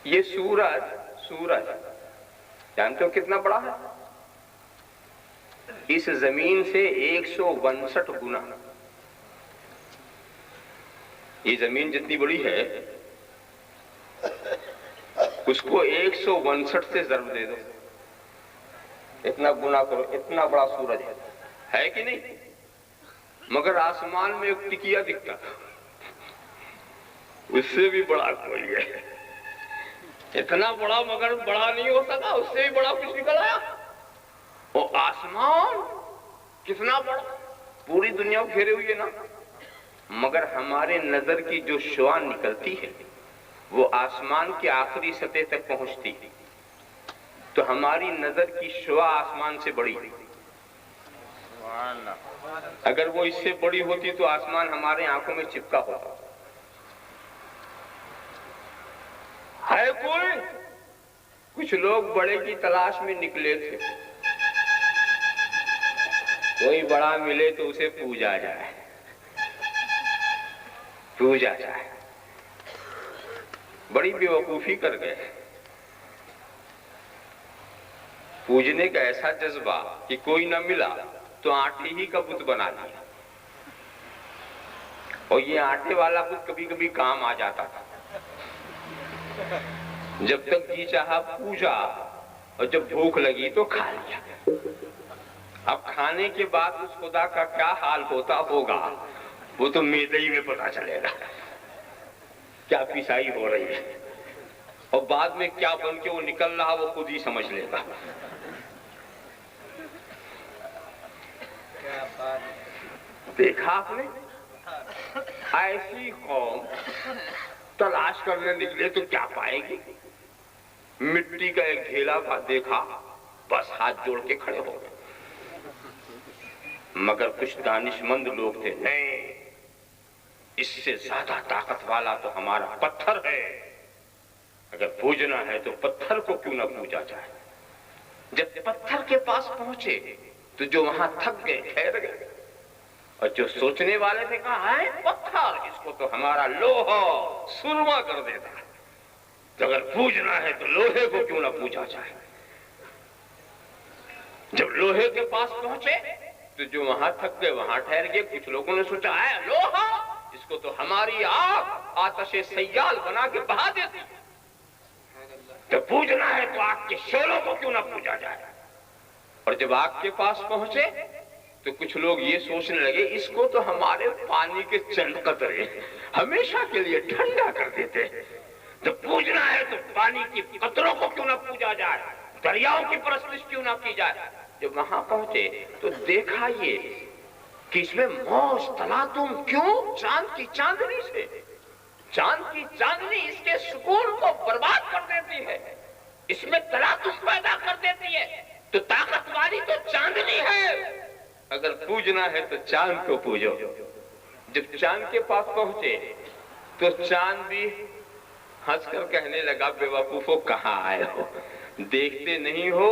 یہ سورج جانتے ہو کتنا بڑا ہے؟ اس زمین سے 162 گنا. یہ زمین جتنی بڑی ہے اس کو 162 سے ضرب دے دو، اتنا گنا کرو، اتنا بڑا سورج ہے کہ نہیں؟ مگر آسمان میں ایک ٹکیا دکھتا، اس سے بھی بڑا کوئی ہے. اتنا بڑا مگر بڑا نہیں ہو سکا، اس سے بھی بڑا کچھ نکل آیا. وہ آسمان کتنا بڑا، پوری دنیا گھیرے ہوئی ہے نا، مگر ہمارے نظر کی جو شعاع نکلتی ہے وہ آسمان کی آخری سطح تک پہنچتی، تو ہماری نظر کی شعاع آسمان سے بڑی. اگر وہ اس سے بڑی ہوتی تو آسمان ہمارے آنکھوں میں چپکا ہوتا. ہے کوئی؟ کچھ لوگ بڑے کی تلاش میں نکلے تھے، کوئی بڑا ملے تو اسے پوجا جائے. بڑی بیوقوفی کر گئے. پوجنے کا ایسا جذبہ کہ کوئی نہ ملا تو آٹے ہی کا بت بنا لیا. اور یہ آٹے والا بت کبھی کبھی کام آ جاتا تھا. جب تک جی چاہا پوجا، اور جب بھوک لگی تو کھا لیا. اب کھانے کے بعد اس خدا کا کیا حال ہوتا ہوگا وہ تو میدے ہی میں پتا چلے گا. کیا پیسائی ہو رہی ہے اور بعد میں کیا بن کے وہ نکل رہا وہ خود ہی سمجھ لے گا. دیکھا آپ نے؟ ایسی قوم تلاش کرنے نکلے تو کیا پائے گی؟ مٹی کا ایک ڈھیلا تھا، دیکھا بس ہاتھ جوڑ کے کھڑے ہو گئے. مگر کچھ دانش مند لوگ تھے، نہیں، اس سے زیادہ طاقت والا تو ہمارا پتھر ہے. اگر پوجنا ہے تو پتھر کو کیوں نہ پوجا جائے. جب پتھر کے پاس پہنچے تو جو وہاں تھک گئے ٹھہر گئے، اور جو سوچنے والے تھے کہا ہے پتھر، اس کو تو ہمارا لوہا سرما کر دیتا ہے. تو اگر پوجنا ہے تو لوہے کو کیوں نہ پوجا جائے. جب لوہے کے پاس پہنچے تو جو وہاں تھک گئے وہاں ٹھہر گئے. کچھ لوگوں نے سوچا ہے لوہا، اس کو تو ہماری آگ آتش سیال بنا کے بہا دیتی. جب پوجنا ہے تو آگ کے شعلوں کو کیوں نہ پوجا جائے. اور جب آگ کے پاس پہنچے تو کچھ لوگ یہ سوچنے لگے اس کو تو ہمارے پانی کے چند قطرے ہمیشہ کے لیے ٹھنڈا کر دیتے. جب پوجنا ہے تو پانی کی قطروں کو کیوں نہ پوجا جائے، دریاؤں کی پرستش کیوں نہ کی جائے. جب وہاں پہنچے تو دیکھا یہ کہ اس میں موج تلاتم کیوں؟ چاند کی چاندنی سے. چاند کی چاندنی اس کے سکون کو برباد کر دیتی ہے، اس میں تلاتم پیدا کر دیتی ہے. تو طاقت والی تو چاندنی ہے. اگر پوجنا ہے تو چاند کو پوجو. جب چاند کے پاس پہنچے تو چاند بھی ہنس کر کہنے لگا بے وقوفو کہاں آئے ہو؟ دیکھتے نہیں ہو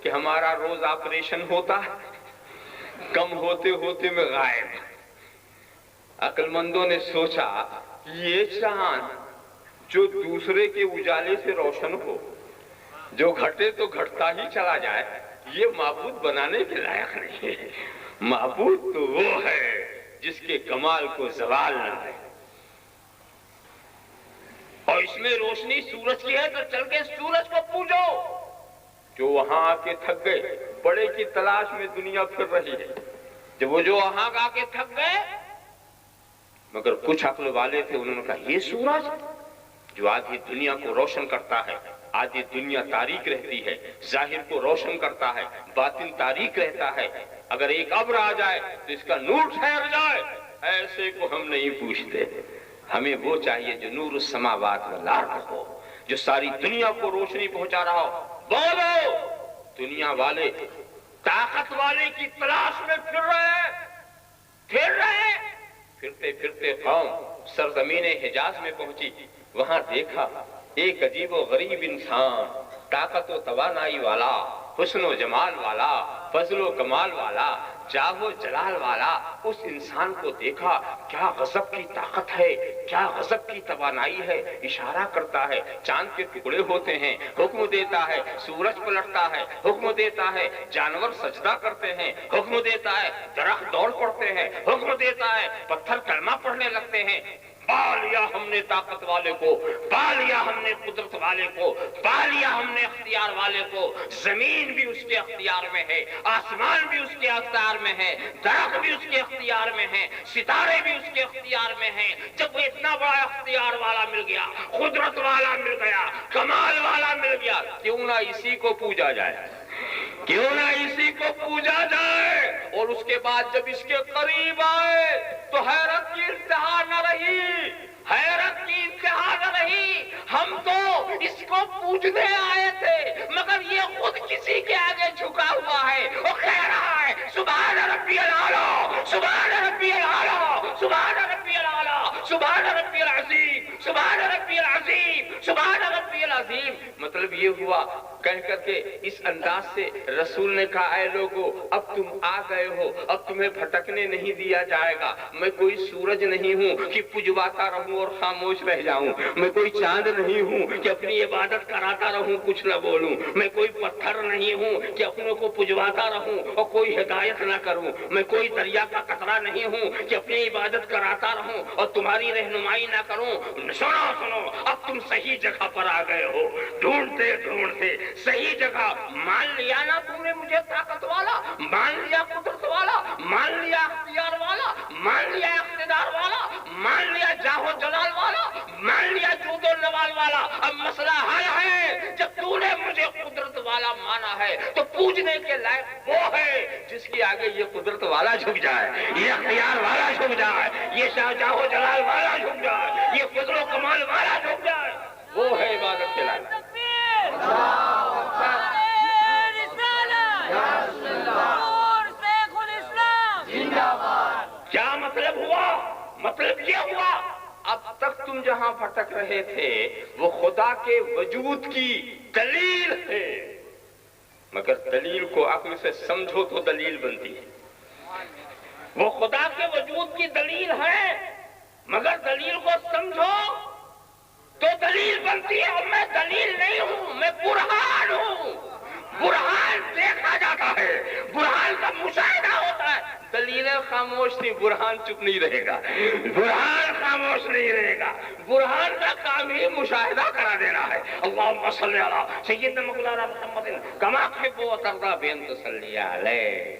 کہ ہمارا روز آپریشن ہوتا ہے، کم ہوتے ہوتے میں غائب. عقل مندوں نے سوچا یہ چاند جو دوسرے کے اجالے سے روشن ہو، جو گھٹے تو گھٹتا ہی چلا جائے، یہ معبود بنانے کے لائق نہیں ہے. معبود تو وہ ہے جس کے کمال کو زوال نہ ہے. اور اس میں روشنی سورج کی ہے تو چل کے سورج کو پوجو. جو وہاں آ کے تھک گئے، بڑے کی تلاش میں دنیا پھر رہی ہے. جب وہ جو وہاں آ کے تھک گئے، مگر کچھ عقل والے تھے، انہوں نے کہا یہ سورج جو آدھی دنیا کو روشن کرتا ہے، آدھی دنیا تاریک رہتی ہے، ظاہر کو روشن کرتا ہے، باطن تاریک رہتا ہے. اگر ایک ابر آ جائے تو اس کا نور ٹھہر جائے. ایسے کو ہم نہیں پوچھتے، ہمیں وہ چاہیے جو نور السماوات والارض ہو، جو ساری دنیا کو روشنی پہنچا رہا ہو. بولو، دنیا والے طاقت والے کی تلاش میں پھر رہے. پھرتے پھرتے قوم سرزمین حجاز میں پہنچی. وہاں دیکھا ایک عجیب و غریب انسان، طاقت و توانائی والا، حسن و جمال والا، فضل و کمال والا، جاہ و جلال والا. اس انسان کو دیکھا، کیا غضب کی طاقت ہے، کیا غضب کی توانائی ہے، اشارہ کرتا ہے، چاند کے ٹکڑے ہوتے ہیں، حکم دیتا ہے، سورج پلٹتا ہے، حکم دیتا ہے، جانور سجدہ کرتے ہیں، حکم دیتا ہے، درخت دوڑ پڑتے ہیں، حکم دیتا ہے، پتھر کلمہ پڑھنے لگتے ہیں۔ پا لیا ہم نے طاقت والے کو، پا لیا ہم نے قدرت والے کو، پا لیا ہم نے اختیار والے کو۔ زمین بھی اس کے اختیار میں ہے، آسمان بھی اس کے اختیار میں ہے، درخت بھی اس کے اختیار میں ہے، ستارے بھی اس کے اختیار میں ہیں۔ جب وہ اتنا بڑا اختیار والا مل گیا، قدرت والا مل گیا، کمال والا مل گیا، کیوں نہ اسی کو پوجا جائے، کیوں نہ اسی کو پوجا جائے۔ اور اس کے بعد جب اس کے قریب آئے تو حیرت کی انتہا نہ رہی، حیرت کی انتہا نہ رہی۔ ہم تو اس کو پوجنے آئے تھے، مگر یہ خود کسی کے آگے جھکا ہوا ہے، وہ کہہ رہا ہے سبحان ربی الاعلی، سبحان ربی الاعلی، سبحان ربی الاعلی، سبحان ربی العظیم، سبحان ربی العظیم، سبحان ربی العظیم۔ مطلب یہ ہوا کہہ کر کے اس انداز سے رسول نے کہا اے لوگو اب تم آ گئے ہو، اب تمہیں بھٹکنے نہیں دیا جائے گا۔ میں کوئی سورج نہیں ہوں کہ پجواتا رہوں اور خاموش رہ جاؤں، میں کوئی چاند نہیں ہوں کہ اپنی عبادت کراتا رہوں کچھ نہ بولوں، میں کوئی پتھر نہیں ہوں کہ اپنوں کو پجواتا رہوں اور کوئی ہدایت نہ کروں، میں کوئی دریا کا قطرہ نہیں ہوں کہ اپنی عبادت کراتا رہوں اور تمہاری رہنمائی نہ کروں۔ سنو سنو، اب تم صحیح جگہ پر آ گئے ہو، ڈھونڈتے ڈھونڈتے صحیح جگہ۔ مان لیا نا تم نے مجھے طاقت والا، مان لیا قدرت والا، مان لیا اختیار والا، مان لیا اقتدار والا، مان لیا جاہ و جلال والا، مان لیا جود و نوال والا۔ اب مسئلہ حل ہے، جب تو نے مجھے قدرت والا مانا ہے تو پوجنے کے لائق وہ ہے جس کے آگے یہ قدرت والا جھک جائے، یہ اختیار والا جھک جائے، یہ جاہ و جلال والا جھک جائے، یہ فضل و کمال والا جھک جائے، وہ ہے عبادت کے لائق۔ کیا مطلب ہوا؟ مطلب یہ ہوا اب تک تم جہاں بھٹک رہے تھے وہ خدا کے وجود کی دلیل ہے، مگر دلیل کو عقل سے سمجھو تو دلیل بنتی ہے۔ وہ خدا کے وجود کی دلیل ہے مگر دلیل کو سمجھو تو دلیل بنتی ہے، اور میں دلیل نہیں ہوں، میں برہان ہوں۔ برہان دیکھا جاتا ہے، برہان کا مشاہدہ ہوتا ہے۔ دلیلیں خاموش تھی، برہان چپ نہیں رہے گا، برہان خاموش نہیں رہے گا۔ برہان کا کام ہی مشاہدہ کرا دینا ہے۔ اللہم صلی علی سیدنا مولانا محمد کما تحب و ترضی بین تصلی علیہ۔